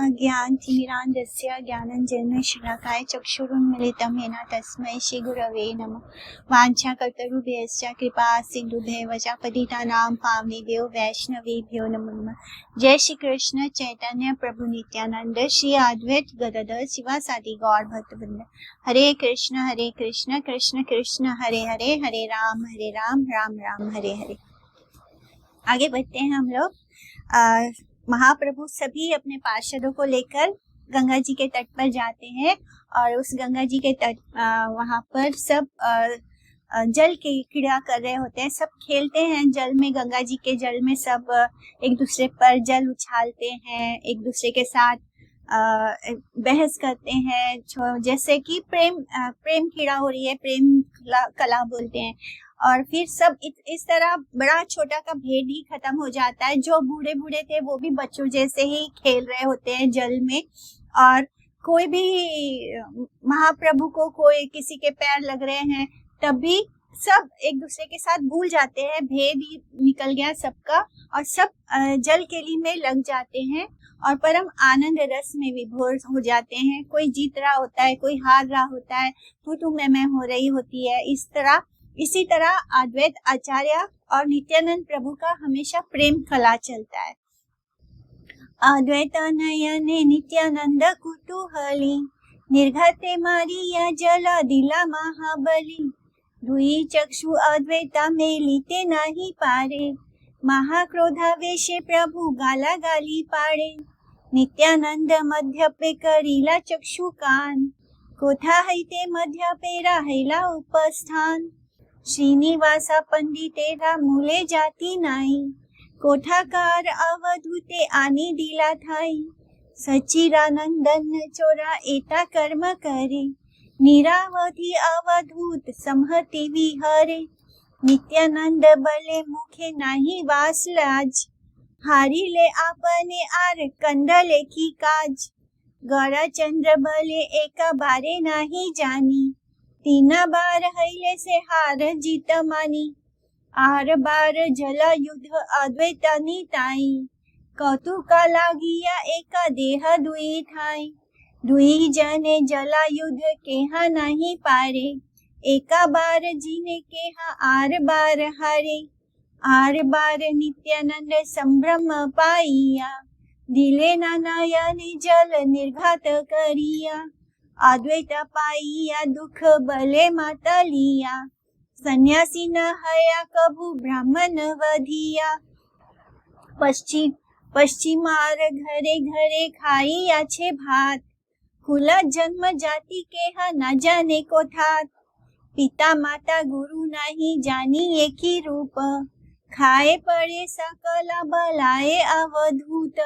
अज्ञानतिमिरान्धस्य ज्ञानाञ्जनेन शलाकाय चक्षुरुन्मीलितं येन तस्मै श्रीगुरवे नमः। वाञ्छाकल्पतरुभ्यश्च कृपा सिन्धुभ्येव च पतितानां पावनेभ्यो वैष्णवेभ्यो नमो नमः। जय श्री कृष्ण चैतन्य प्रभु नित्यानंद श्री अद्वैत गदाधर शिवासादि गौर भक्तवृंद। हरे कृष्ण कृष्ण कृष्ण हरे हरे, हरे राम राम राम हरे हरे। आगे बढ़ते हैं हम लोग। महाप्रभु सभी अपने पार्षदों को लेकर गंगा जी के तट पर जाते हैं और उस गंगा जी के तट वहां पर सब जल की क्रीड़ा कर रहे होते हैं। सब खेलते हैं जल में, गंगा जी के जल में सब एक दूसरे पर जल उछालते हैं, एक दूसरे के साथ बहस करते हैं, जैसे कि प्रेम क्रीड़ा हो रही है, प्रेम कला बोलते हैं। और फिर सब इस तरह बड़ा छोटा का भेद ही खत्म हो जाता है। जो बूढ़े बूढ़े थे वो भी बच्चों जैसे ही खेल रहे होते हैं जल में। और कोई भी महाप्रभु को कोई किसी के पैर लग रहे हैं तब भी सब एक दूसरे के साथ भूल जाते हैं, भेद ही निकल गया सबका और सब जल केली में लग जाते हैं और परम आनंद रस में विभोर हो जाते हैं। कोई जीत रहा होता है, कोई हार रहा होता है, तू मैं हो रही होती है। इसी तरह अद्वैत आचार्य और नित्यानंद प्रभु का हमेशा प्रेम कला चलता है। अद्वैत नयने नित्यानंद कुतूहली, निर्घते मारिया जल दिला महाबली। दुई चक्षु अद्वैता मेलिते नाही पारे, महाक्रोधावेशे प्रभु गाला गाली पाड़े। नित्यानंद मध्य पे करीला चक्षु कान, कोठा हैते मध्य पे राहिला उपस्थान। श्रीनिवासा पंडितेरा मूले जाती नाई, कोठाकार अवधूते आनी दिला थाई। सच्चिदानंदन चोरा एता कर्म करे, निरावधि अवधूत समहति विहरे। नित्यानंद बले मुखे नाही वास लाज, हारी ले आपने आर कंदले की काज। गौरा चंद्र बले एका बारे नाही जानी, तीना बार हैले से हार जीत मानी। आर बार जला युद्ध अद्वैतानी ताई, कौतुका लागिया एका देह दुई थाई। दुई जने जला युद्ध केहा नहीं पारे, एका बार जीने केहा आर बार हारे। आर बार नित्यानंद संभ्रम पाइया, दिले नयने जल निर्घात करिया। अद्वैत पाइया दुख बले माता लिया, सन्यासी न हया कभु ब्राह्मण वधिया। पश्चिमार घरे घरे खाइया छे भात, खुला जन्म जाति केहा न जाने को थात। पिता माता गुरु नहीं जानी एक ही रूप, खाए पड़े सकला बलाए अवधूत।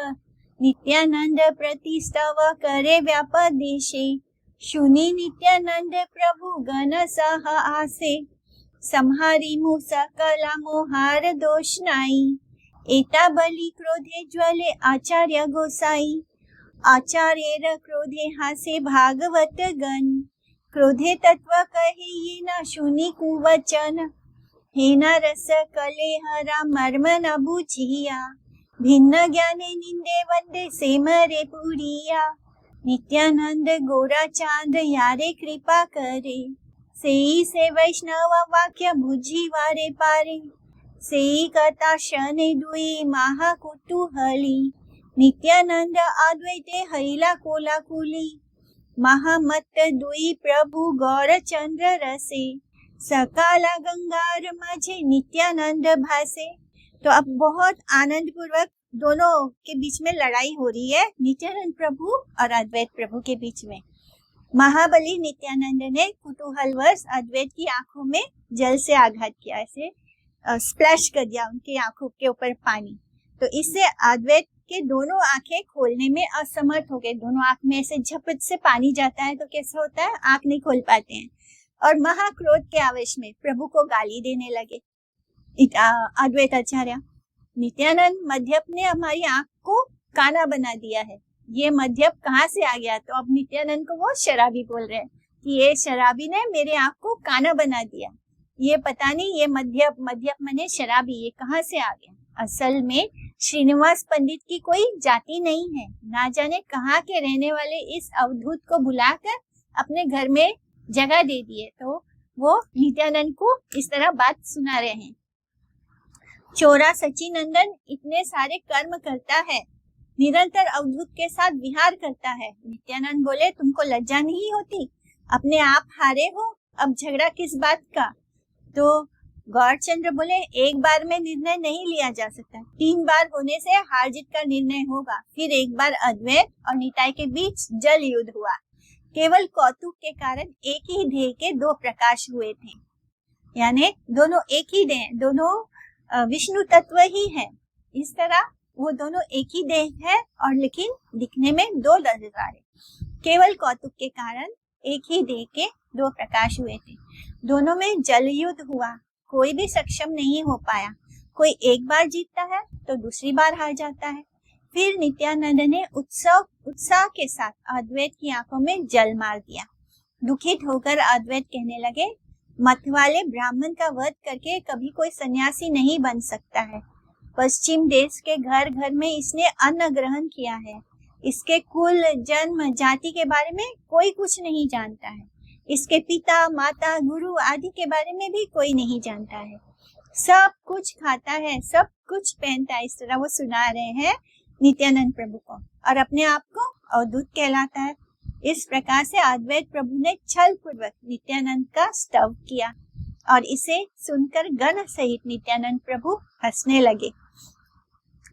नित्यानंद प्रतिस्तव करे व्यापदेशे, शुनि नित्यानंद प्रभु गण सह आसे। संहारी मु सकला मोहार दोष नाई, एता बलि क्रोधे ज्वले आचार्य गोसाई। आचार्य क्रोधे हासे भागवत गण, क्रोधे तत्व कहे ये न शुनि कुवचन। हे न रस कले हरा मर्म न बुझिया, भिन्न ज्ञाने निंदे वंदे से मरे पुरिया। नित्यानंद गोरा चांद यारे कृपा करे, सेई से वैष्णव वाक्य बुझी वारे पारे। सेई कथा शने दुई महा कुतूहली, नित्यानंद अद्वैते हैला कोलाकुली। महामत दुई प्रभु गौर चंद्र रसे, सकाला गंगार माझे नित्यानंद भासे। तो अब बहुत आनंद पूर्वक दोनों के बीच में लड़ाई हो रही है, नित्यानंद प्रभु और अद्वैत प्रभु के बीच में। महाबली नित्यानंद ने कुतूहलवश अद्वैत की आंखों में जल से आघात किया, ऐसे स्प्लैश कर दिया उनकी आंखों के ऊपर पानी। तो इससे अद्वैत के दोनों आंखें खोलने में असमर्थ हो गए। दोनों आंख में ऐसे झपट से पानी जाता है तो कैसे होता है, आंख नहीं खोल पाते हैं। और महाक्रोध के आवेश में प्रभु को गाली देने लगे अद्वैत आचार्य। नित्यानंद मध्यप ने हमारी आंख को काना बना दिया है, ये मध्यप कहाँ से आ गया। तो अब नित्यानंद को वो शराबी बोल रहे हैं कि ये शराबी ने मेरे आंख को काना बना दिया, ये पता नहीं ये मध्यप मने शराबी, ये कहाँ से आ गया। असल में श्रीनिवास पंडित की कोई जाति नहीं है। ना जाने कहाँ के रहने वाले इस अवधूत को बुलाकर अपने घर में जगह दे दिए। तो वो नित्यानंद को इस तरह बात सुना रहे हैं। चोरा सचिनंदन इतने सारे कर्म करता है, निरंतर अवधूत के साथ विहार करता है। नित्यानंद बोले, तुमको लज्जा नहीं होती? अपने आप हारे हो, अब झगड़ा किस बात का? तो गौरचंद्र बोले, एक बार में निर्णय नहीं लिया जा सकता, 3 बार होने से हार जीत का निर्णय होगा। फिर एक बार अद्वैत और निताई के बीच जल युद्ध हुआ। केवल कौतुक के कारण एक ही देह के 2 प्रकाश हुए थे, यानी दोनों एक ही देह, दोनों विष्णु तत्व ही है। इस तरह वो दोनों एक ही देह है और लेकिन दिखने में 2 नजर केवल कौतुक के कारण एक ही देह के 2 प्रकाश हुए थे। दोनों में जल युद्ध हुआ, कोई भी सक्षम नहीं हो पाया। कोई एक बार जीतता है तो दूसरी बार हार जाता है। फिर नित्यानंद ने उत्साह के साथ अद्वैत की आंखों में जल मार दिया। दुखित होकर अद्वैत कहने लगे, मत वाले ब्राह्मण का वध करके कभी कोई सन्यासी नहीं बन सकता है। पश्चिम देश के घर घर में इसने अन्न ग्रहण किया है। इसके कुल, जन्म, जाति के बारे में कोई कुछ नहीं जानता है। इसके पिता, माता, गुरु आदि के बारे में भी कोई नहीं जानता है। सब कुछ खाता है, सब कुछ पहनता है। इस तरह वो सुना रहे हैं नित्यानंद प्रभु को, और अपने आप को अवधूत कहलाता है। इस प्रकार से अद्वैत प्रभु ने छल पूर्वक नित्यानंद का स्तव किया और इसे सुनकर गण सहित नित्यानंद प्रभु हंसने लगे।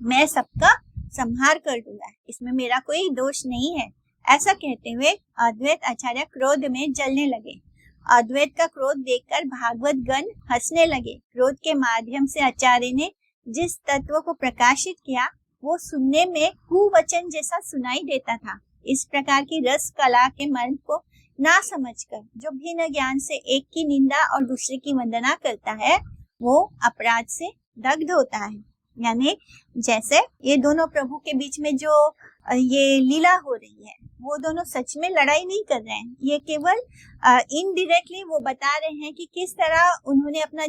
मैं सबका संहार कर दूंगा, इसमें मेरा कोई दोष नहीं है, ऐसा कहते हुए अद्वैत आचार्य क्रोध में जलने लगे। अद्वैत का क्रोध देखकर भागवत गण हंसने लगे। क्रोध के माध्यम से आचार्य ने जिस तत्व को प्रकाशित किया वो सुनने में कुवचन जैसा सुनाई देता था। इस प्रकार की रस कला के मर्म को ना समझकर जो भिन्न ज्ञान से एक की निंदा और दूसरे की वंदना करता है वो अपराध से दग्ध होता है। यानी जैसे ये दोनों प्रभु के बीच में जो ये लीला हो रही है, वो दोनों सच में लड़ाई नहीं कर रहे हैं। ये केवल इनडायरेक्टली वो बता रहे हैं कि किस तरह उन्होंने अपना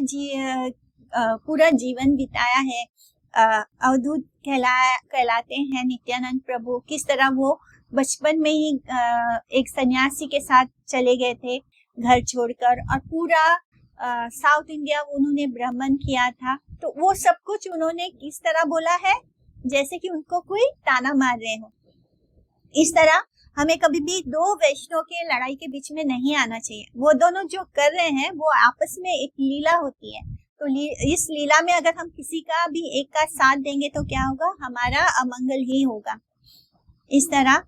पूरा जीवन बिताया है। अवधूत कहलाते हैं नित्यानंद प्रभु। किस तरह वो बचपन में ही एक सन्यासी के साथ चले गए थे घर छोड़कर, और पूरा साउथ इंडिया उन्होंने भ्रमण किया था। तो वो सब कुछ उन्होंने किस तरह बोला है, जैसे कि उनको कोई ताना मार रहे हो। इस तरह हमें कभी भी 2 वैष्णव के लड़ाई के बीच में नहीं आना चाहिए। वो दोनों जो कर रहे हैं वो आपस में एक लीला होती है। तो इस लीला में अगर हम किसी का भी एक का साथ देंगे तो क्या होगा, हमारा अमंगल ही होगा। इस तरह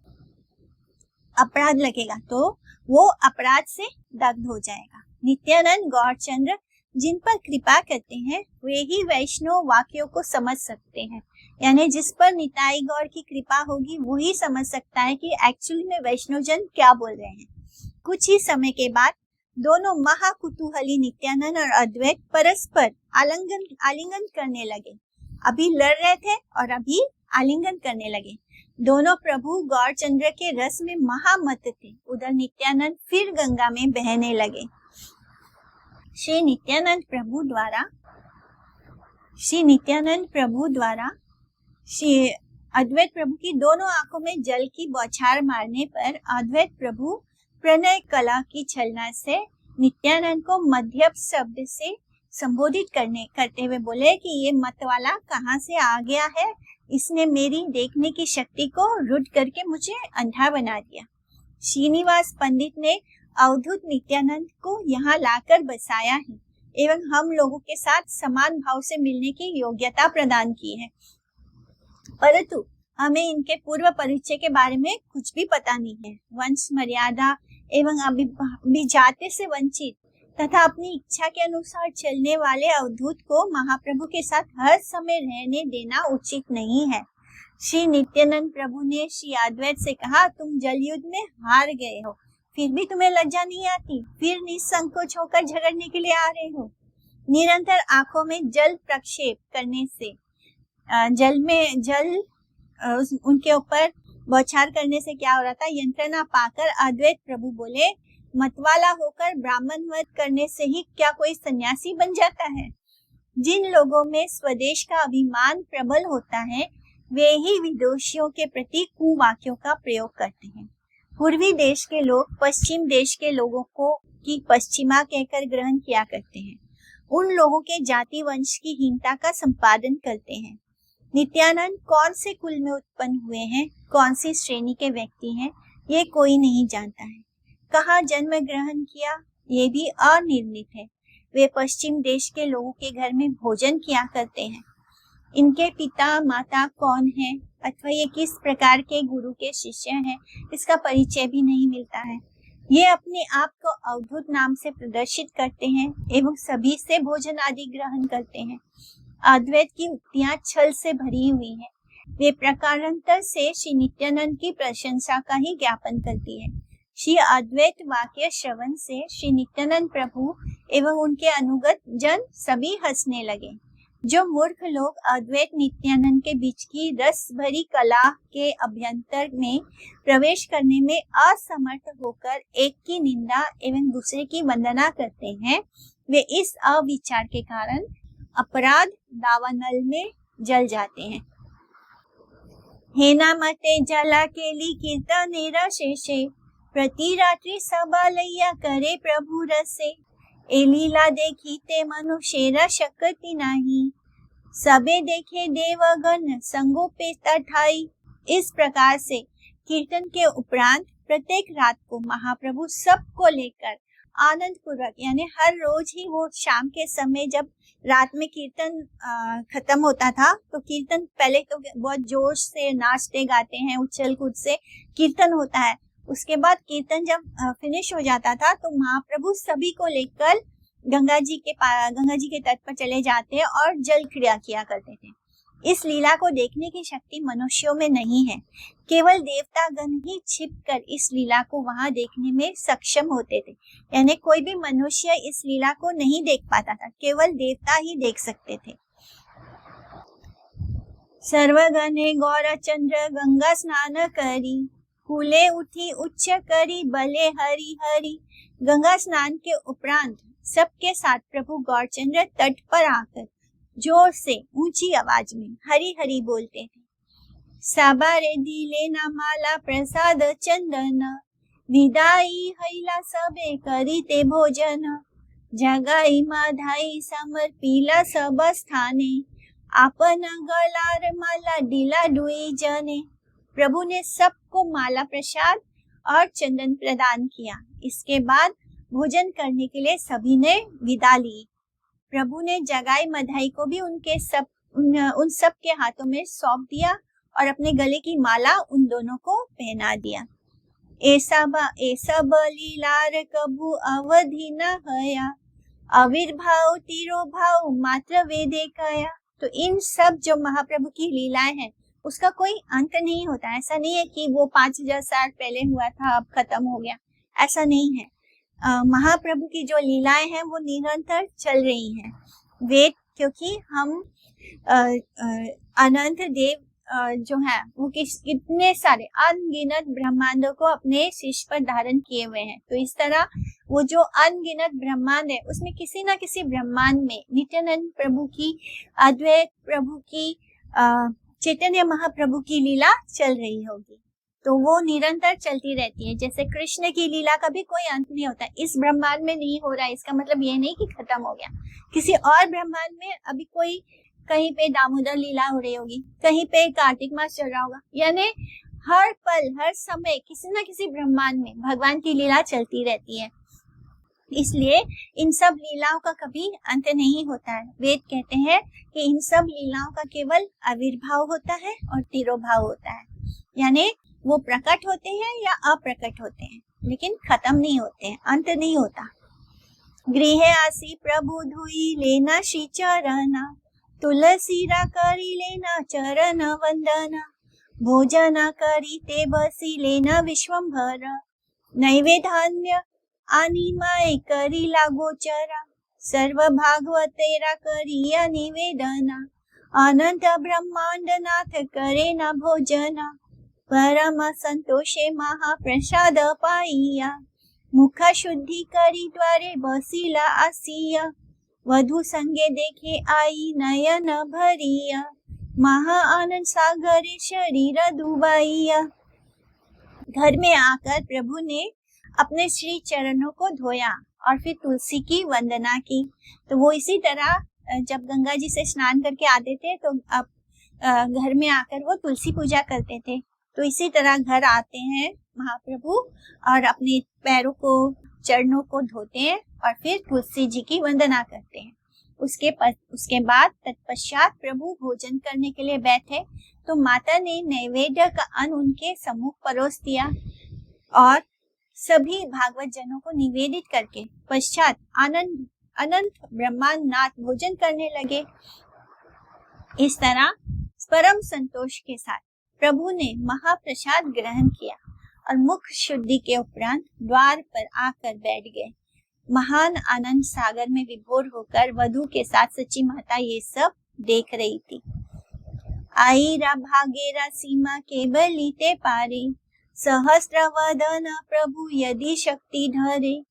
अपराध लगेगा तो वो अपराध से दग्ध हो जाएगा। नित्यानंद गौरचंद्र जिन पर कृपा करते हैं वे ही वैष्णव वाक्यों को समझ सकते हैं। यानी जिस पर निताई गौर की कृपा होगी वो ही समझ सकता है कि एक्चुअली में वैष्णव जन क्या बोल रहे हैं। कुछ ही समय के बाद दोनों महाकुतूहली नित्यानंद और अद्वैत परस्पर आलिंगन करने लगे। अभी लड़ रहे थे और अभी आलिंगन करने लगे। दोनों प्रभु गौरचंद्र के रस में महामत थे। उधर नित्यानंद फिर गंगा में बहने लगे। श्री नित्यानंद प्रभु द्वारा श्री अद्वैत प्रभु की दोनों आंखों में जल की बौछार मारने पर अद्वैत प्रभु प्रणय कला की छलना से नित्यानंद को मध्यम शब्द से संबोधित करते हुए बोले कि ये मतवाला कहाँ से आ गया है, इसने मेरी देखने की शक्ति को रुद्ध करके मुझे अंधा बना दिया। श्रीनिवास पंडित ने अवधूत नित्यानंद को यहाँ लाकर बसाया है एवं हम लोगों के साथ समान भाव से मिलने की योग्यता प्रदान की है, परंतु हमें इनके पूर्व परिचय के बारे में कुछ भी पता नहीं है। वंश मर्यादा एवं अभिजात्य से वंचित तथा अपनी इच्छा के अनुसार चलने वाले अवधूत को महाप्रभु के साथ हर समय रहने देना उचित नहीं है। श्री नित्यानंद प्रभु ने श्री अद्वैत से कहा, तुम जल युद्ध में हार गए हो, फिर भी तुम्हें लज्जा नहीं आती, फिर निसंकोच होकर झगड़ने के लिए आ रहे हो। निरंतर आंखों में जल प्रक्षेप करने से जल उनके ऊपर बौछार करने से क्या हो रहा था, यंत्रणा पाकर अद्वैत प्रभु बोले, मतवाला होकर ब्राह्मण वध करने से ही क्या कोई सन्यासी बन जाता है? जिन लोगों में स्वदेश का अभिमान प्रबल होता है वे ही विदेशियों के प्रति कुवाक्यों का प्रयोग करते हैं। पूर्वी देश के लोग पश्चिम देश के लोगों को की पश्चिमा कहकर ग्रहण किया करते हैं। उन लोगों के जाति वंश की हीनता का संपादन करते हैं। नित्यानंद कौन से कुल में उत्पन्न हुए हैं, कौन सी श्रेणी के व्यक्ति हैं, ये कोई नहीं जानता है। कहाँ जन्म ग्रहण किया ये भी अनिर्णित है। वे पश्चिम देश के लोगों के घर में भोजन किया करते हैं। इनके पिता माता कौन है अथवा ये किस प्रकार के गुरु के शिष्य हैं, इसका परिचय भी नहीं मिलता है। ये अपने आप को अवधूत नाम से प्रदर्शित करते हैं एवं सभी से भोजन आदि ग्रहण करते हैं। अद्वैत की उक्तियां छल से भरी हुई हैं। वे प्रकारांतर से श्री नित्यानंद की प्रशंसा का ही ज्ञापन करती है। श्री अद्वैत वाक्य श्रवण से श्री नित्यानंद प्रभु एवं उनके अनुगत जन सभी हंसने लगे। जो मूर्ख लोग अद्वैत नित्यानंद के बीच की रस भरी कला के अभ्यंतर में प्रवेश करने में असमर्थ होकर एक की निंदा एवं दूसरे की वंदना करते हैं, वे इस अविचार के कारण अपराध दावानल में जल जाते हैं। हेना मते जला केली कीर्तनेरा शेषे प्रति रात्रि सभा लैया करे प्रभु रसे। ए लीला देखी ते मनुष्येरा शक्ति नाही, सबे देखे देवगण संगोपेता ठाई। इस प्रकार से कीर्तन के उपरांत प्रत्येक रात को महाप्रभु सबको लेकर आनंद पूर्वक, यानी हर रोज ही वो शाम के समय जब रात में कीर्तन खत्म होता था तो कीर्तन पहले तो बहुत जोश से नाचते गाते हैं, उछल कूद से कीर्तन होता है। उसके बाद कीर्तन जब फिनिश हो जाता था तो महाप्रभु सभी को लेकर गंगा जी के तट पर चले जाते हैं और जल क्रिया किया करते थे। इस लीला को देखने की शक्ति मनुष्यों में नहीं है, केवल देवतागण ही छिपकर इस लीला को वहां देखने में सक्षम होते थे। यानी कोई भी मनुष्य इस लीला को नहीं देख पाता था, केवल देवता ही देख सकते थे। सर्वगणे गौर चंद्र गंगा स्नान करी, कूले उठी उच्च करी बले हरि हरि। गंगा स्नान के उपरांत सबके साथ प्रभु गौरचंद्र तट पर आकर जोर से ऊंची आवाज में हरि हरि बोलते थे। साबारे दिले ना माला प्रसाद चंदन, विदाई हैला सबे करी ते भोजन। जगाई माधाई समर्पिला सब स्थाने, आपन गलार माला डिला डुई जने। प्रभु ने सबको माला प्रसाद और चंदन प्रदान किया। इसके बाद भोजन करने के लिए सभी ने विदा ली। प्रभु ने जगाई मधाई को भी उन सब के हाथों में सौंप दिया और अपने गले की माला उन दोनों को पहना दिया। ऐसा लीलार कभू अवधि न हया, आविर्भाव तिरोभाव मात्र वे देखया। तो इन सब जो महाप्रभु की लीलाएं हैं उसका कोई अंत नहीं होता। ऐसा नहीं है कि वो 5000 साल पहले हुआ था अब खत्म हो गया, ऐसा नहीं है। महाप्रभु की जो लीलाएं हैं वो निरंतर चल रही हैं। वेद, क्योंकि हम अनंत देव जो है वो कितने सारे अनगिनत ब्रह्मांडों को अपने शीश पर धारण किए हुए हैं। तो इस तरह वो जो अनगिनत ब्रह्मांड है उसमें किसी ना किसी ब्रह्मांड में नित्यानंद प्रभु की, अद्वैत प्रभु की, चैतन्य महाप्रभु की लीला चल रही होगी। तो वो निरंतर चलती रहती है। जैसे कृष्ण की लीला का भी कोई अंत नहीं होता। इस ब्रह्मांड में नहीं हो रहा है इसका मतलब ये नहीं कि खत्म हो गया। किसी और ब्रह्मांड में अभी कोई कहीं पे दामोदर लीला हो रही होगी, कहीं पे कार्तिक मास चल रहा होगा। यानी हर पल हर समय किसी न किसी ब्रह्मांड में भगवान की लीला चलती रहती है। इसलिए इन सब लीलाओं का कभी अंत नहीं होता है। वेद कहते हैं कि इन सब लीलाओं का केवल आविर्भाव होता है और तिरोभाव होता है। यानी वो प्रकट होते हैं या अप्रकट होते हैं, लेकिन खत्म नहीं होते हैं, अंत नहीं होता। गृहे आसी प्रभु धुई लेना श्री चरण, तुलसीरा करी लेना चरण वंदना। भोजन करी ते बसी लेना विश्वंभर, नैवेद्य आनी माय करी लागोचरा। सर्व भागवतेरा करिया निवेदना, अनंत ब्रह्मांड नाथ करे न भोजना। परम संतोषे महाप्रसाद पाइया, मुख शुद्धि करी द्वारे बसीला आसिया। वधु संगे देखे आई नयन भरिया, महा आनंद सागरे शरीर डुबाइया। घर में आकर प्रभु ने अपने श्री चरणों को धोया और फिर तुलसी की वंदना की। तो वो इसी तरह जब गंगा जी से स्नान करके आते थे तो अब घर में आकर वो तुलसी पूजा करते थे। तो इसी तरह घर आते हैं महाप्रभु और अपने पैरों को, चरणों को धोते हैं और फिर तुलसी जी की वंदना करते हैं। उसके बाद तत्पश्चात प्रभु भोजन करने के लिए बैठे तो माता ने नैवेद्य का अन्न उनके सम्मुख परोस दिया और सभी भागवत जनों को निवेदित करके पश्चात अनंत ब्रह्मांडनाथ भोजन करने लगे। इस तरह परम संतोष के साथ प्रभु ने महाप्रसाद ग्रहण किया और मुख शुद्धि के उपरांत द्वार पर आकर बैठ गए। महान आनंद सागर में विभोर होकर वधु के साथ सची माता ये सब देख रही थी। आई रा भागेरा सीमा के बलिते पारे, सहस्त्र वदन प्रभु यदि शक्ति धरे,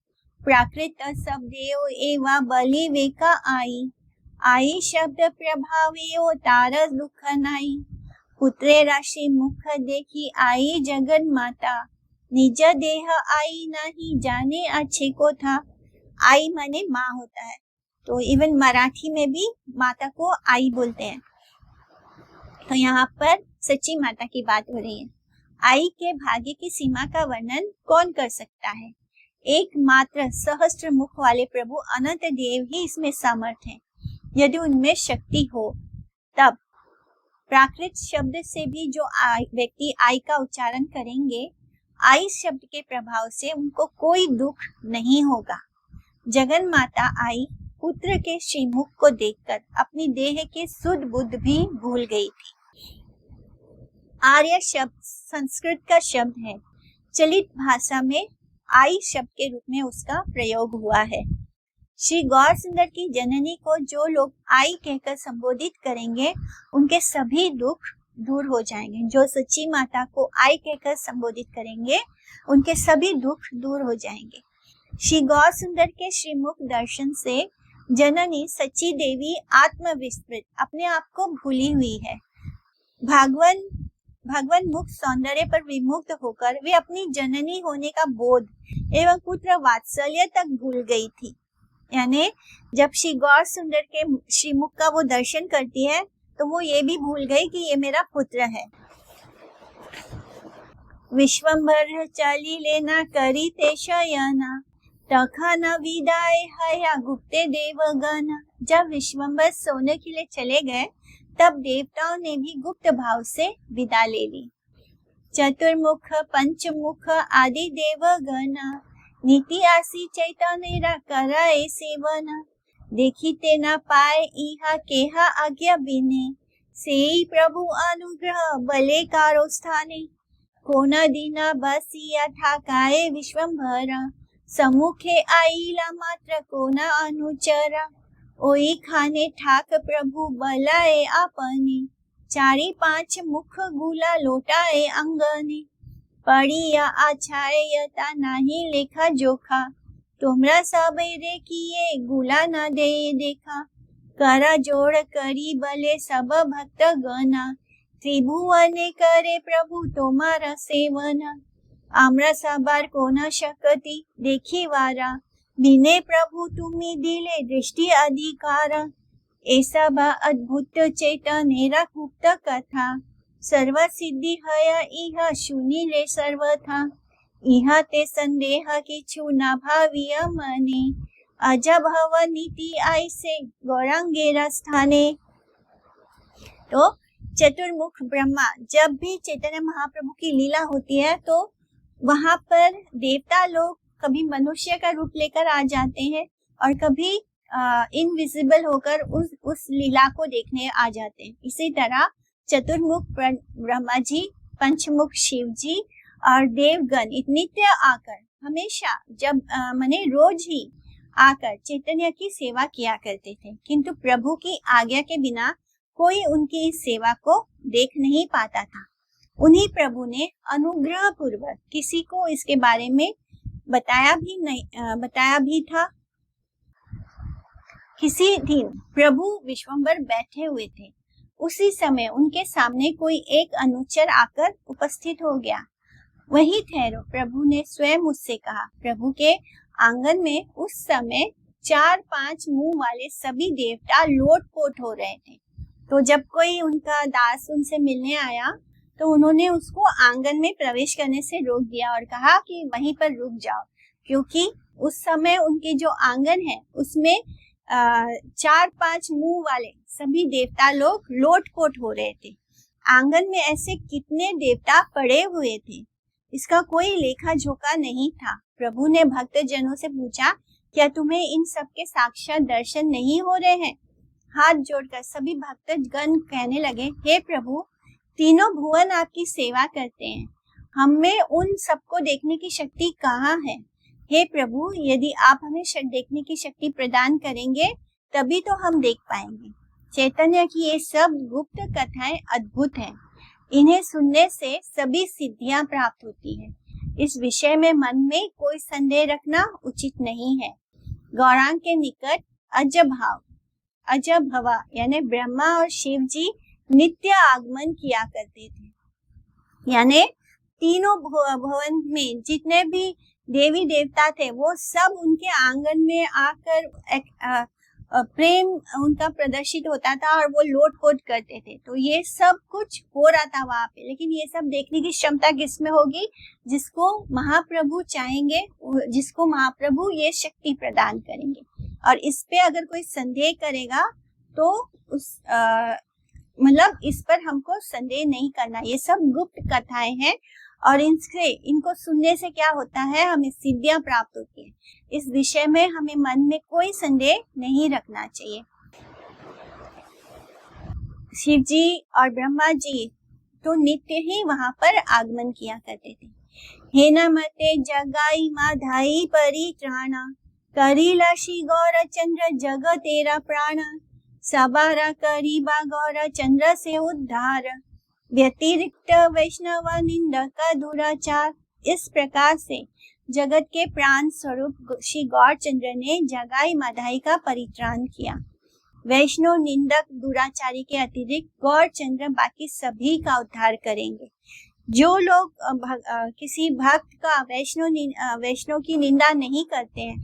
प्राकृत सब देव एवा बलि वेका आई शब्द प्रभावे ओ तारस दुख नाई, पुत्रे राशि मुख देखी आई जगन माता, निज देह आई नहीं जाने अच्छे को था। आई माने माँ होता है, तो इवन मराठी में भी माता को आई बोलते हैं। तो यहाँ पर सच्ची माता की बात हो रही है। आई के भाग्य की सीमा का वर्णन कौन कर सकता है। एकमात्र सहस्त्र मुख वाले प्रभु अनंत देव ही इसमें समर्थ हैं। यदि उनमें शक्ति हो तब प्राकृत शब्द से भी जो व्यक्ति आई का उच्चारण करेंगे, आई शब्द के प्रभाव से उनको कोई दुख नहीं होगा। जगन माता आई पुत्र के श्रीमुख को देखकर अपनी देह के सुध बुद्ध भी भूल गई थी। आर्य शब्द संस्कृत का शब्द है। चलित भाषा में आई शब्द के रूप में उसका प्रयोग हुआ है। श्री गौर सुंदर की जननी को जो लोग आई कहकर संबोधित करेंगे उनके सभी दुख दूर हो जाएंगे। जो सच्ची माता को आई कहकर संबोधित करेंगे उनके सभी दुख दूर हो जाएंगे। श्री गौर सुंदर के श्रीमुख दर्शन से जननी सच्ची देवी आत्मविस्मृत अपने आप को भूली हुई है। भगवान मुख सौंदर्य पर विमुक्त होकर वे अपनी जननी होने का बोध एवं पुत्र वात्सल्य तक भूल गई थी। यानी जब श्री गौर सुंदर के श्रीमुख का वो दर्शन करती है तो वो ये भी भूल गई कि ये मेरा पुत्र है। विश्वंभर चाली लेना करी ते शयना, तखना विदाय हया गुप्ते देवगण। जब विश्वंभर सोने के लिए चले गए तब देवताओं ने भी गुप्त भाव से विदा ले ली। चतुर्मुख पंचमुख आदि देवगण, नीति आसी चैतन्य कराए सेवन। देखी ते न पाए इहा केहा आज्ञा बिने, सेई प्रभु अनुग्रह बले कारो स्थाने। कोना दीना बसिया ठाकाए विश्वंभर, सम्मुखे आईला मात्र कोना अनुचरा। ओई खाने ठाक प्रभु बलाए आपने, चारी पांच मुख गुला लोटाए अंगने। पड़िया आछायता नाही लेखा जोखा, तुमरा सबेरे किए गुला न दे देखा। करा जोड़ करी बले सब भक्त गना, त्रिभुवने करे प्रभु तुम्हारा सेवना। आम्रा सबार कोना शकती देखी वारा, बिने प्रभु तुम्ही दिले दृष्टि अधिकारा। ऐसा बा अद्भुत चैतन्यरा गुप्त कथा, सर्व सिद्धि हया इहा शुनी ले सर्वथा। इहा ते संदेह किछु न भाविया मने, अजभव नीति ऐसे गौरांगेरा स्थाने। तो चतुर्मुख ब्रह्मा, जब भी चैतन्य महाप्रभु की लीला होती है तो वहां पर देवता लोग कभी मनुष्य का रूप लेकर आ जाते हैं और कभी इनविजिबल होकर उस लीला को देखने आ जाते हैं। इसी तरह चतुर्मुख ब्रह्मा जी, पंचमुख शिव जी और देवगण नित्य आकर हमेशा जब माने रोज ही आकर चैतन्य की सेवा किया करते थे, किंतु प्रभु की आज्ञा के बिना कोई उनकी इस सेवा को देख नहीं पाता था। उन्हीं प्रभु ने अनुग्रह पूर्वक किसी को इसके बारे में बताया भी था। किसी दिन प्रभु विश्वम्बर बैठे हुए थे। उसी समय उनके सामने कोई एक अनुचर आकर उपस्थित हो गया। वहीं ठहरो, प्रभु ने स्वयं उससे कहा। प्रभु के आंगन में उस समय 4-5 मुंह वाले सभी देवता लोटपोट हो रहे थे। तो जब कोई उनका दास उनसे मिलने आया तो उन्होंने उसको आंगन में प्रवेश करने से रोक दिया और कहा कि वहीं पर रुक जाओ, क्योंकि उस समय उनके जो आंगन है उसमें 4-5 मुंह वाले सभी देवता लोग लोटपोट हो रहे थे। आंगन में ऐसे कितने देवता पड़े हुए थे, इसका कोई लेखा जोखा नहीं था। प्रभु ने भक्त जनों से पूछा, क्या तुम्हें इन सब के साक्षात दर्शन नहीं हो रहे हैं? हाथ जोड़कर सभी भक्तगण कहने लगे, हे प्रभु, तीनों भुवन आपकी सेवा करते हैं, हमें उन सबको देखने की शक्ति कहाँ है? हे प्रभु, यदि आप हमें देखने की शक्ति प्रदान करेंगे तभी तो हम देख पाएंगे। चैतन्य की ये सब गुप्त कथाएं अद्भुत हैं। इन्हें सुनने से सभी सिद्धियां प्राप्त होती है। इस विषय में मन में कोई संदेह रखना उचित नहीं है। गौरांग के निकट अजब हवा यानी ब्रह्मा और शिव जी नित्य आगमन किया करते थे। यानी तीनों भवन में जितने भी देवी देवता थे वो सब उनके आंगन में आकर प्रेम उनका प्रदर्शित होता था और वो लोटपोट करते थे। तो ये सब कुछ हो रहा था वहां पे, लेकिन ये सब देखने की क्षमता किसमें होगी? जिसको महाप्रभु चाहेंगे, जिसको महाप्रभु ये शक्ति प्रदान करेंगे। और इस पे अगर कोई संदेह करेगा तो उस मतलब इस पर हमको संदेह नहीं करना। ये सब गुप्त कथाएं हैं और इनको सुनने से क्या होता है, हमें सिद्धियां प्राप्त होती है। इस विषय में हमें मन में कोई संदेह नहीं रखना चाहिए। शिव जी और ब्रह्मा जी तो नित्य ही वहां पर आगमन किया करते थे। हे नमते जगाई माधाई परित्राणा, करीलाशी गौर चंद्र जग तेरा प्राण, सबारा करीबा गौर चंद्र से उद्धार, व्यतिरिक्त वैष्णव निंदक दुराचार। इस प्रकार से जगत के प्राण स्वरूप श्री गौर चंद्र ने जगाई माधाई का परित्राण किया। वैष्णव निंदक दुराचारी के अतिरिक्त गौर चंद्र बाकी सभी का उद्धार करेंगे। जो लोग किसी भक्त का वैष्णव की निंदा नहीं करते हैं,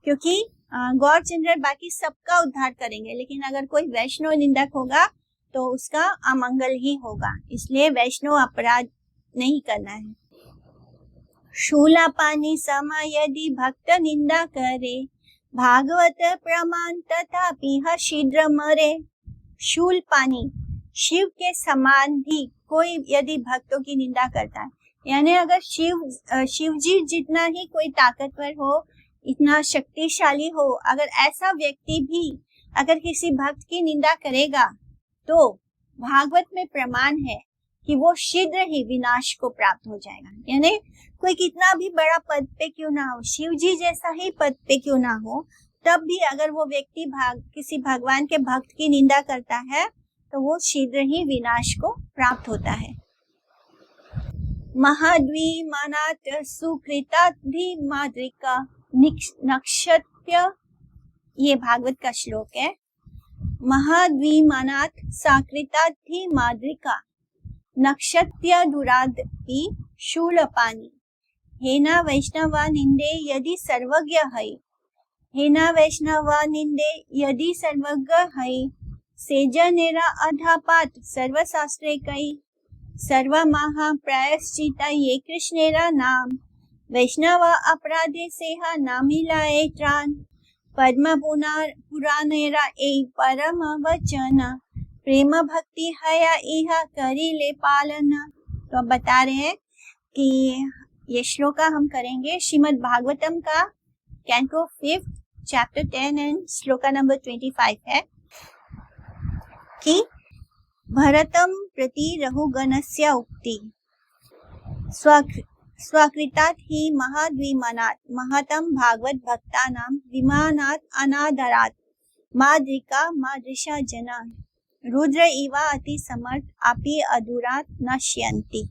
क्योंकि गौर चंद्र बाकी सबका उद्धार करेंगे, लेकिन अगर कोई वैष्णव निंदक होगा तो उसका अमंगल ही होगा। इसलिए वैष्णव अपराध नहीं करना है। शूला पानी समा यदि भक्त निंदा करे, भागवत प्रमाण तथापि शीघ्र मरे। शूल पानी शिव के समान भी कोई यदि भक्तों की निंदा करता है, यानी अगर शिव जी जितना ही कोई ताकतवर हो, इतना शक्तिशाली हो, अगर ऐसा व्यक्ति भी अगर किसी भक्त की निंदा करेगा तो भागवत में प्रमाण है कि वो शीघ्र ही विनाश को प्राप्त हो जाएगा। यानी कोई कितना भी बड़ा पद पे क्यों ना हो, शिव जी जैसा ही पद पे क्यों ना हो, तब भी अगर वो व्यक्ति किसी भगवान के भक्त की निंदा करता है तो वो शीघ्र ही विनाश को प्राप्त होता है। महाद्विमानात् सुकृताद्धि माद्रिका नक्षत्र, ये भागवत का श्लोक है। महाद्विमानात् साकृताद्धि माद्रिका नक्षत्य दुरादपि शूलपानी, हेना वैष्णवा निंदे यदि सर्वज्ञ है, हेना वैष्णवा निंदे यदि सर्वज्ञ है, सेजनेरा अधापात सर्वशास्त्रे कई, सर्व महाप्रायश्चिता ये कृष्णेरा नाम, वैष्णवा अपराधे सेहा नामिलाए त्राण, पद्म पुराणेरा ए परम वचन, प्रेम भक्ति हया इहा करी ले पालना। तो अब बता रहे हैं कि ये श्लोका हम करेंगे श्रीमद् भागवतम का canto 5 chapter 10 and shloka number 25 है कि भरतम प्रति रघुगणस्य उक्ति, स्वकृतात् ही महाद्विमानात् महतम भागवत भक्तानां विमानात् अनादरात् माद्रिका मादृशा जना, रुद्र इवा अति समर्थ अपि अधूरात् नश्यन्ति।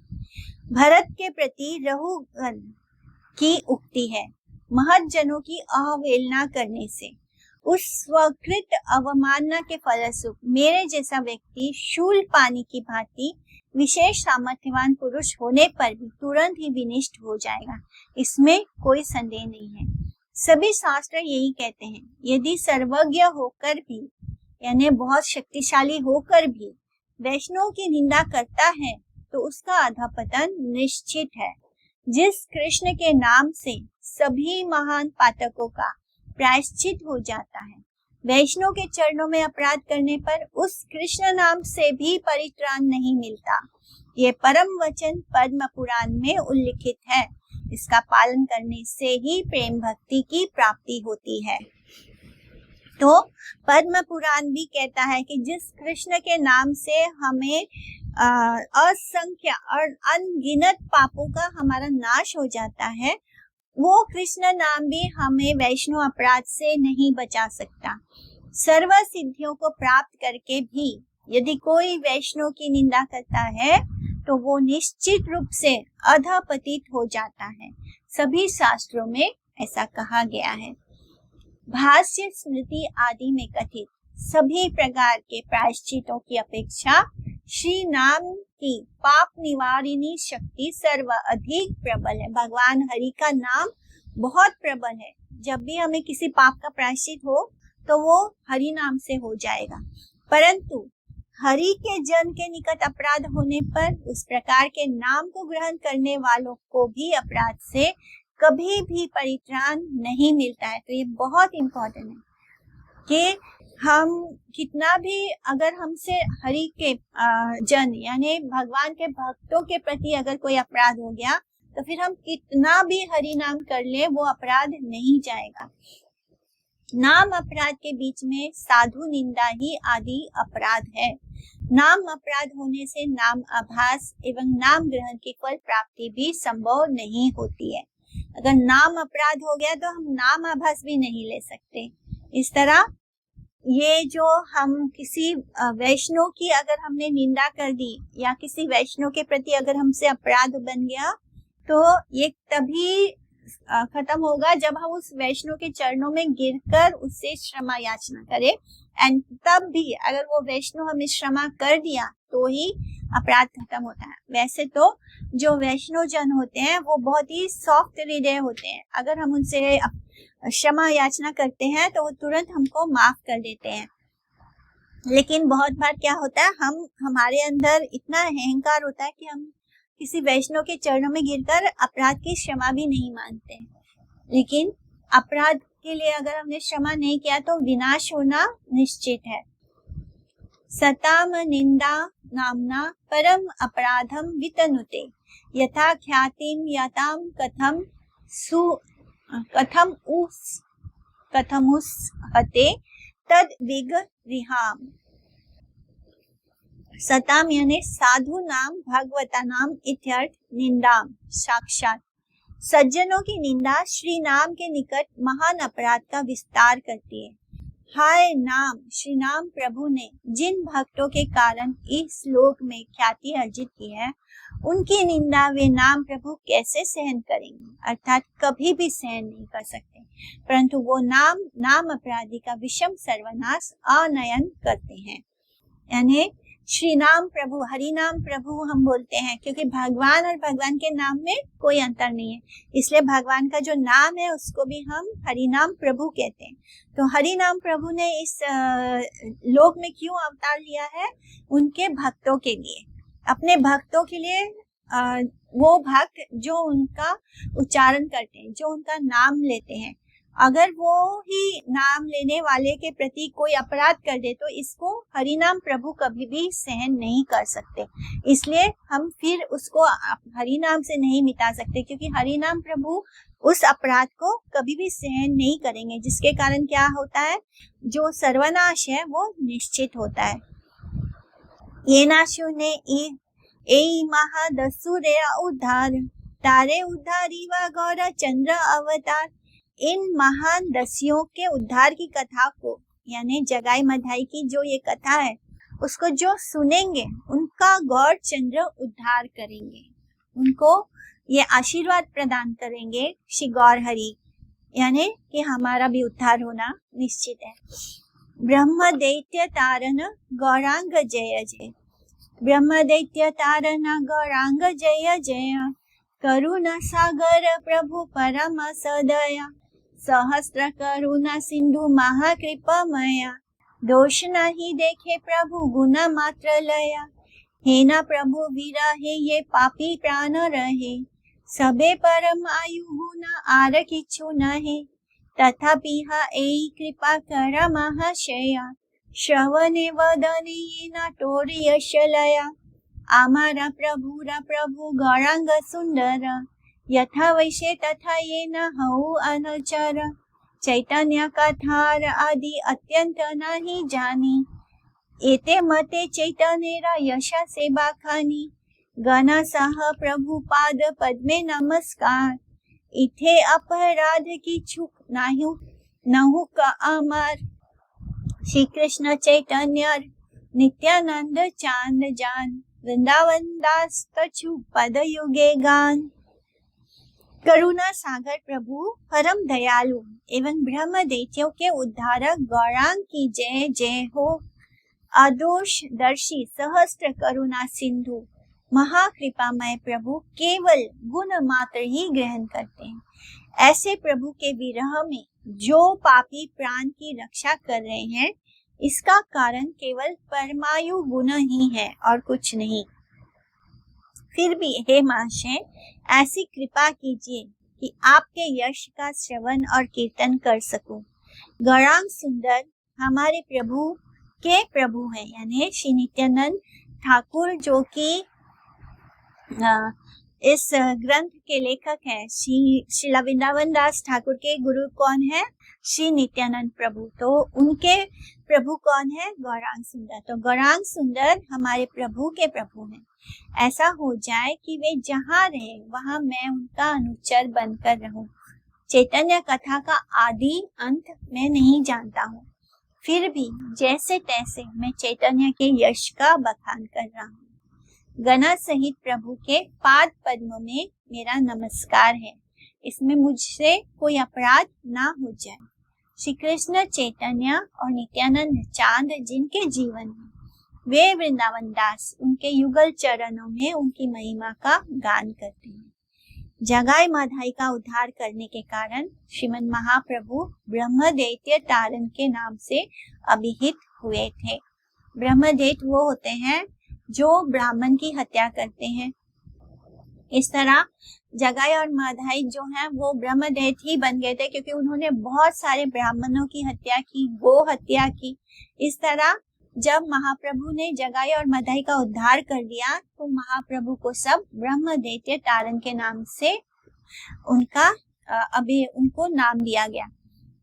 भरत के प्रति रघुगण की उक्ति है, महत जनों की अवहेलना करने से उस स्वकृत अवमानना के फलस्वरूप मेरे जैसा व्यक्ति शूल पानी की भांति विशेष सामर्थ्यवान पुरुष होने पर भी तुरंत ही विनिष्ट हो जाएगा, इसमें कोई संदेह नहीं है। सभी शास्त्र यही कहते हैं, यदि सर्वज्ञ होकर भी यानी बहुत शक्तिशाली होकर भी वैष्णव की निंदा करता है तो उसका अधपतन निश्चित है। जिस कृष्ण के नाम से सभी महान पातकों का प्रायश्चित हो जाता है, वैष्णव के चरणों में अपराध करने पर उस कृष्ण नाम से भी परित्राण नहीं मिलता। ये परम वचन पद्म पुराण में उल्लिखित है। इसका पालन करने से ही प्रेम भक्ति की प्राप्ति होती है। तो पद्म पुराण भी कहता है कि जिस कृष्ण के नाम से हमें असंख्य और अनगिनत पापों का हमारा नाश हो जाता है, वो कृष्ण नाम भी हमें वैष्णव अपराध से नहीं बचा सकता। सर्व सिद्धियों को प्राप्त करके भी यदि कोई वैष्णव की निंदा करता है तो वो निश्चित रूप से अधपतित हो जाता है। सभी शास्त्रों में ऐसा कहा गया है। भाष्य स्मृति आदि में कथित सभी प्रकार के प्रायश्चितों की अपेक्षा श्री नाम की पाप निवारिणी शक्ति सर्व अधिक प्रबल है। भगवान हरि का नाम बहुत प्रबल है। जब भी हमें किसी पाप का प्रायश्चित हो तो वो हरि नाम से हो जाएगा, परंतु हरि के जन के निकट अपराध होने पर उस प्रकार के नाम को ग्रहण करने वालों को भी अपराध से कभी भी परित्राण नहीं मिलता है। तो ये बहुत इम्पोर्टेंट है कि हम कितना भी अगर हमसे हरि के जन यानी भगवान के भक्तों के प्रति अगर कोई अपराध हो गया तो फिर हम कितना भी हरि नाम कर ले वो अपराध नहीं जाएगा। नाम अपराध के बीच में साधु निंदा ही आदि अपराध है। नाम अपराध होने से नाम आभास एवं नाम ग्रहण की फल प्राप्ति भी संभव नहीं होती है। अगर नाम अपराध हो गया तो हम नाम आभास भी नहीं ले सकते। इस तरह ये जो हम किसी वैष्णव की अगर हमने निंदा कर दी या किसी वैष्णव के प्रति अगर हमसे अपराध बन गया तो ये तभी खत्म होगा जब हम उस वैष्णव के चरणों में गिरकर उससे क्षमा याचना करें। एंड तब भी अगर वो वैष्णव हमें क्षमा कर दिया तो ही अपराध खत्म होता है। वैसे तो जो वैष्णव जन होते हैं वो बहुत ही सॉफ्ट हृदय होते हैं। अगर हम उनसे क्षमा याचना करते हैं तो वो तुरंत हमको माफ कर देते हैं। लेकिन बहुत बार क्या होता है, हमारे अंदर इतना अहंकार होता है कि हम किसी वैष्णव के चरणों में गिरकर अपराध की क्षमा भी नहीं मांगते। लेकिन अपराध के लिए अगर हमने क्षमा नहीं किया तो विनाश होना निश्चित है। सताम निंदा नामना परम अपराधम वितनुते यथा ख्यातिम यताम कथमुस हते तद विगरिहाम। सताम यानी साधु नाम भगवता नाम इत्यर्थ निंदाम साक्षात। सज्जनों की निंदा श्री नाम के निकट महान अपराध का विस्तार करती है। हाय नाम श्री नाम प्रभु ने जिन भक्तों के कारण इस लोक में ख्याति अर्जित की है उनकी निंदा वे नाम प्रभु कैसे सहन करेंगे, अर्थात कभी भी सहन नहीं कर सकते, परंतु वो नाम अपराधी का विषम सर्वनाश अनयन करते हैं। यानी श्री नाम प्रभु हरि नाम प्रभु हम बोलते हैं क्योंकि भगवान और भगवान के नाम में कोई अंतर नहीं है, इसलिए भगवान का जो नाम है उसको भी हम हरि नाम प्रभु कहते हैं। तो हरि नाम प्रभु ने इस लोक में क्यों अवतार लिया है? उनके भक्तों के लिए, अपने भक्तों के लिए। वो भक्त जो उनका उच्चारण करते हैं, जो उनका नाम लेते हैं, अगर वो ही नाम लेने वाले के प्रति कोई अपराध कर दे तो इसको हरि नाम प्रभु कभी भी सहन नहीं कर सकते। इसलिए हम फिर उसको हरि नाम से नहीं मिटा सकते क्योंकि हरि नाम प्रभु उस अपराध को कभी भी सहन नहीं करेंगे, जिसके कारण क्या होता है, जो सर्वनाश है वो निश्चित होता है। ये नाशु ने ए महादसुरे उद्धार तारे उद्धारी व गौर चंद्र अवतार। इन महान दस्युओं के उद्धार की कथा को यानी जगाई मधाई की जो ये कथा है उसको जो सुनेंगे उनका गौर चंद्र उद्धार करेंगे, उनको ये आशीर्वाद प्रदान करेंगे श्री गौर हरि यानी कि हमारा भी उद्धार होना निश्चित है। ब्रह्म दैत्य तारन गौरांग जय जय, ब्रह्म दैत्य तारन गौरांग जय जय, करुणा सागर प्रभु परम सदया, सहस्त्र करुणा सिंधु महाकृपामया, दोष नहीं देखे प्रभु गुण मात्र लया, हे ना प्रभु विरहे ये पापी प्राण रहे, सबे परम आयु गुण आर किछु नहे, तथापि हा एई कृपा करा महाशया, श्रवणे वदने ये ना टोरी यश लया, आमारा प्रभु गौरांग सुंदर, यथा वैश्य तथा ये न हऊ अनचर, चैतन्य कथार आदि अत्यंत नहीं जानी, एते मते चैतन्यरा यशा से बाखानी, गणा सह प्रभु पाद पद्मे नमस्कार, इथे अपराध की छुक नाहु नहु का अमर, श्री कृष्ण चैतन्य नित्यानंद चांद जान, वृंदावन दास तछु पद युगे गान। करुणा सागर प्रभु परम दयालु एवं ब्रह्म दैत्यों के उद्धारक गौरांग की जय जय हो। अदोष दर्शी सहस्त्र करुणा सिंधु महाकृपामय प्रभु केवल गुण मात्र ही ग्रहण करते हैं। ऐसे प्रभु के विरह में जो पापी प्राण की रक्षा कर रहे हैं, इसका कारण केवल परमायु गुण ही है और कुछ नहीं। फिर भी हे महाशय, ऐसी कृपा कीजिए कि आपके यश का श्रवण और कीर्तन कर सकूं। गौरांग सुंदर हमारे प्रभु के प्रभु हैं, यानी श्री नित्यानंद ठाकुर, जो कि इस ग्रंथ के लेखक हैं। श्रीला वृंदावन दास ठाकुर के गुरु कौन है? श्री नित्यानंद प्रभु। तो उनके प्रभु कौन है? गौरांग सुंदर। तो गौरांग सुंदर हमारे प्रभु के प्रभु हैं। ऐसा हो जाए कि वे जहाँ रहे वहाँ मैं उनका अनुचर बनकर रहूं। चैतन्य कथा का आदि अंत मैं नहीं जानता हूँ, फिर भी जैसे तैसे मैं चैतन्य के यश का बखान कर रहा हूँ। गणा सहित प्रभु के पाद पद्म में मेरा नमस्कार है, इसमें मुझसे कोई अपराध ना हो जाए। श्री कृष्ण चैतन्य और नित्यानंद चांद जिनके जीवन में वे वृंदावन दास उनके युगल चरणों में उनकी महिमा का गान करते हैं। जगाई माधाई का उद्धार करने के कारण श्रीमन महाप्रभु ब्रह्म दैत्य तारण के नाम से अभिहित हुए थे। ब्रह्म दैत्य वो होते हैं जो ब्राह्मण की हत्या करते हैं। इस तरह जगाई और माधाई जो हैं वो ब्रह्म दैत्य ही बन गए थे, क्योंकि उन्होंने बहुत सारे ब्राह्मणों की हत्या की, गो हत्या की। इस तरह जब महाप्रभु ने जगाई और माधाई का उद्धार कर दिया तो महाप्रभु को सब ब्रह्म दैत्य तारण के नाम से उनको नाम दिया गया।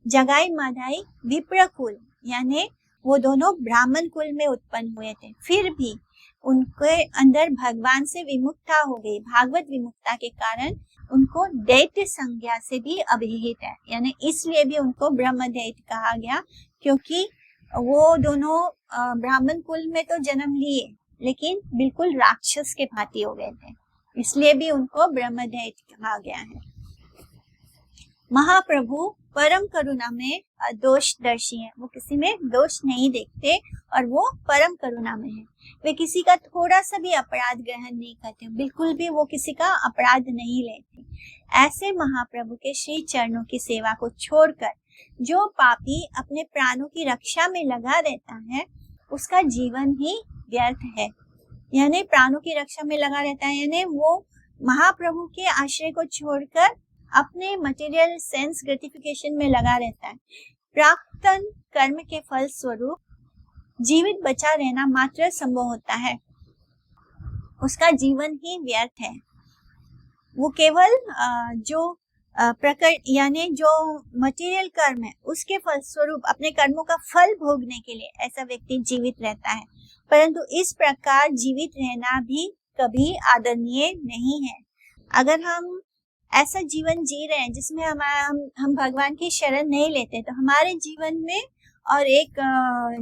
जगाई माधाई विप्र कुल, यानी वो दोनों ब्राह्मण कुल में उत्पन्न हुए थे, फिर भी उनके अंदर भगवान से विमुक्ता हो गई। भागवत विमुक्ता के कारण उनको दैत्य संज्ञा से भी अभिहित है, यानी इसलिए भी उनको ब्रह्म दैत्य कहा गया, क्योंकि वो दोनों ब्राह्मण कुल में तो जन्म लिए लेकिन बिल्कुल राक्षस के भांति हो गए थे, इसलिए भी उनको ब्रह्म दैत्य कहा गया है। महाप्रभु परम करुणा में दोषदर्शी है, वो किसी में दोष नहीं देखते और वो परम करुणा में है। वे किसी का थोड़ा सा भी अपराध ग्रहण नहीं करते, बिल्कुल भी वो किसी का अपराध नहीं लेते। ऐसे महाप्रभु के श्री चरणों की सेवा को छोड़कर जो पापी अपने प्राणों की रक्षा में लगा रहता है उसका जीवन ही व्यर्थ है। यानी प्राणों की रक्षा में लगा रहता है, यानी वो महाप्रभु के आश्रय को छोड़कर अपने मटेरियल सेंस ग्रेटिफिकेशन में लगा रहता है। प्राक्तन कर्म के फल स्वरूप जीवित बचा रहना मात्र संभव होता है, उसका जीवन ही व्यर्थ है। वो केवल जो प्रकट यानी जो मटेरियल कर्म है उसके फल स्वरूप अपने कर्मों का फल भोगने के लिए ऐसा व्यक्ति जीवित रहता है, परंतु इस प्रकार जीवित रहना भी कभी आदरणीय नहीं है। अगर हम ऐसा जीवन जी रहे हैं जिसमें हम भगवान की शरण नहीं लेते तो हमारे जीवन में और एक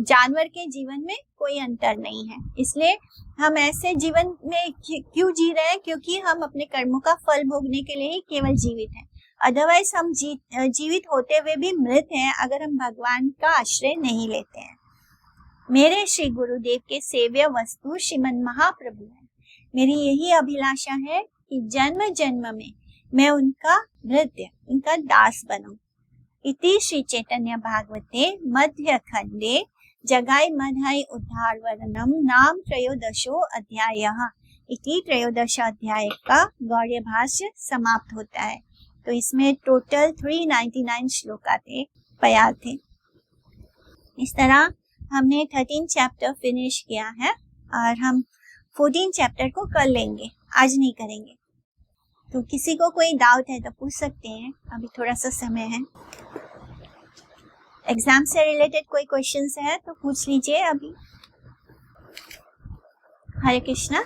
जानवर के जीवन में कोई अंतर नहीं है। इसलिए हम ऐसे जीवन में क्यों जी रहे हैं? क्योंकि हम अपने कर्मों का फल भोगने के लिए ही केवल जीवित हैं। अदरवाइज हम जीवित होते हुए भी मृत हैं अगर हम भगवान का आश्रय नहीं लेते हैं। मेरे श्री गुरुदेव के सेव्य वस्तु श्रीमन महाप्रभु है। मेरी यही अभिलाषा है कि जन्म जन्म में मैं उनका भृत्य, उनका दास बनूं। इति श्री चैतन्य भागवते मध्य खंडे जगाई मधाई उद्धार वर्णनम नाम त्रयोदशो अध्यायः। इति त्रयोदश अध्याय का गौड़ भाष्य समाप्त होता है। तो इसमें टोटल 399 श्लोका थे, पयाल थे। इस तरह हमने 13 चैप्टर फिनिश किया है और हम 14 चैप्टर को कर लेंगे, आज नहीं करेंगे। तो किसी को कोई डाउट है तो पूछ सकते हैं, अभी थोड़ा सा समय है। एग्जाम से रिलेटेड कोई क्वेश्चंस है तो पूछ लीजिए अभी। हरे कृष्णा।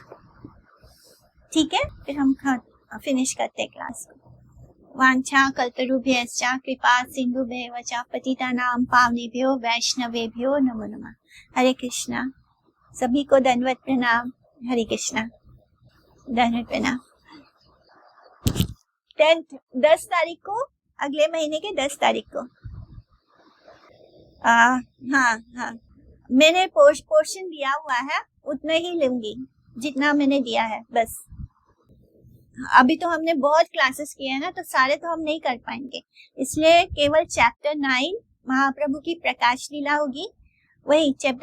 ठीक है, फिर हम फिनिश करते हैं क्लास को। वांछा कल्पतरुभ्यश्च कृपा सिन्धुभ्येव च पतितानां पावनेभ्यो वैष्णवेभ्यो नमो नमः। हरे कृष्णा। सभी को दंडवत प्रणाम। हरे कृष्णा। दंडवत प्रणाम। 10 तारीख को, अगले महीने के 10 तारीख को। हाँ, मैंने पोर्शन दिया हुआ है, उतना ही लूंगी जितना मैंने दिया है बस। अभी तो हमने बहुत क्लासेस किए हैं ना, तो सारे तो हम नहीं कर पाएंगे, इसलिए केवल चैप्टर 9 महाप्रभु की प्रकाश लीला होगी, वही चैप्टर